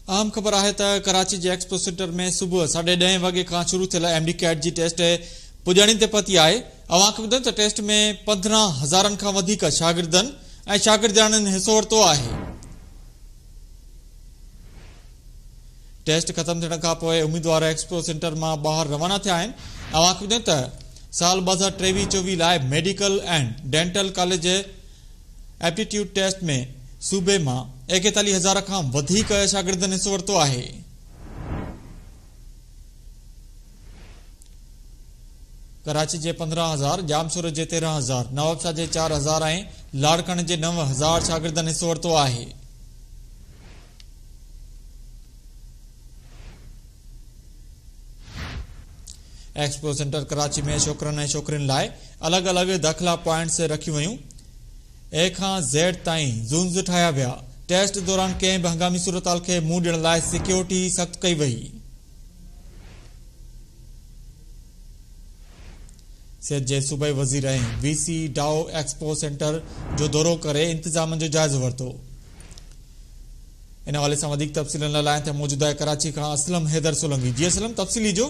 अहम ख़बर है तो कराची के एक्सपो सेंटर में सुबह 10:30 वगे का शुरू थियल एमडी कैट की टेस्ट पुजाणी ते पहुती है। अवां ॿुधायो त टेस्ट में 15,000 खां वधीक शागिर्दनि ऐं शागिर्दियाणनि हिस्सो वरितो है। टेस्ट खत्म थियण खां पोइ उम्मीदवार एक्सपो सेंटर में बाहर रवाना थिया आहिनि। अवां ॿुधायो त साल 2023-24 लाइ medical and dental college aptitude test में सूबे में 41,000 खां वधीक शागिर्दनि हिस्सो वरितो है। कराची के 15,000, जामसूर के 13,000, नवाबशाह के 4,000 ऐं लाड़काने के 9,000 शागिर्दनि हिस्सो वरितो है। एक्सपो सेंटर कराची में छोकरनि ऐं छोकरियुनि लाइ अलग अलग दाख़िला पॉइंट्स रखी वयूं। ए खां ज़ेड ताईं ज़ून्स ठाया विया। टेस्ट दौरान कंहिं बि हंगामी सूरताल के मुंह ॾियण लाइ सिक्योरिटी सख्त कई वई। सिहत जे सूबाई वज़ीर ऐं वीसी डाओ एक्सपो सेंटर जो दौरो करे इंतजाम जो जायज़ो वरितो। इन हवाले से वधीक तफ़सीलनि लाइ त मौजूद है कराची का असलम हैदर सोलंकी। जी असलम, तफ़सीली जो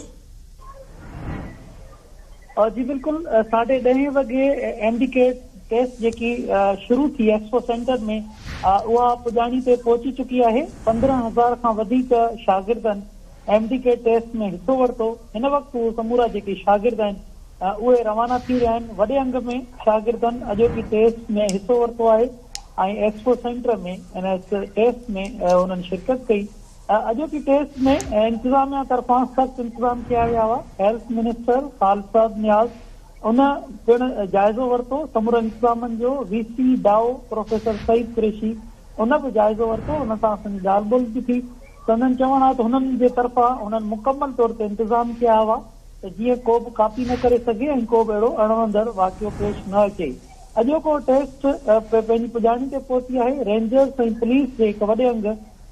जी बिल्कुल 10:30 वगे एमडी कैट टेस्ट जी शुरू थी एक्सपो सेंटर में वह पुजाणी ते पहुंची चुकी है। 15,000 खां वधीक शागिर्दनि एमडी कैट टेस्ट में हिस्सो वरितो। इन वक्त समूरा जी शागिर्द उहे रवाना थी रहा आहिनि। वॾे अंग में शागिर्दनि अॼोकी टेस्ट में हिस्सो वरितो है। एक्सपो सेंटर में इन टेस्ट में उन्होंने शिरकत कई। अॼोकी टेस्ट में इंतजामिया तरफां सख्त इंतजाम किया गया हुआ। हेल्थ मिनिस्टर खालिद नियाज़ उन पिण जायज़ो वरितो समूरे इंतजामनि जो। वीसी डाओ प्रोफेसर सईद कुरैशी उन भी जायज़ो वरितो। उन सां असांजी ॻाल्हि ॿोल भी थी। संदन चवण आहे त हुननि जे तरफां उन्हनि मुकम्मल तौर ते इंतजाम किया हुआ त जीअं को भी कापी न करे सघे ऐं को भी अहिड़ो अणवंदड़ वाक़ियो पेश न अचे। अॼोको टेस्ट पंहिंजी पुजाणी ते पहुती है। रेंजर्स ऐं पुलिस जे हिकु वॾे अंग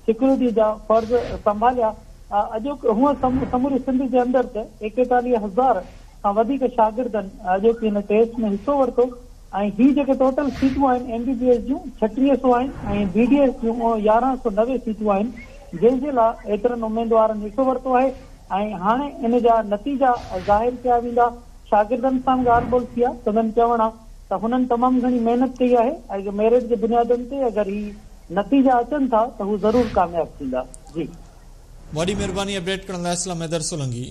सिक्योरिटी जा फर्ज़ संभालिया। अॼोको हूअं समूरी सिंध जे अंदर त 41,000 खां वधीक शागिर्दनि अॼोकी हिन टेस्ट में हिस्सो वरितो। ऐं ही जेके टोटल सीटूं आहिनि एमबीबीएस जूं 3600 आहिनि ऐं बीडीएस जूं 1190 सीटूं आहिनि, जंहिंजे लाइ एतिरनि उम्मीदवारनि हिस्सो वरितो आहे। ऐं हाणे इन जा नतीजा ज़ाहिर कया वेंदा। शागिर्दनि सां ॻाल्हि ॿोल थी आहे। संदन चवण आहे त हुननि तमामु घणी महिनत कई आहे ऐं मेरिट जे बुनियादनि ते अगरि ही नतीजा अचनि था त हू ज़रूर कामयाब थींदा। जी, वॾी महिरबानी अपडेट करण लाइ असलम हैदर सोलंकी।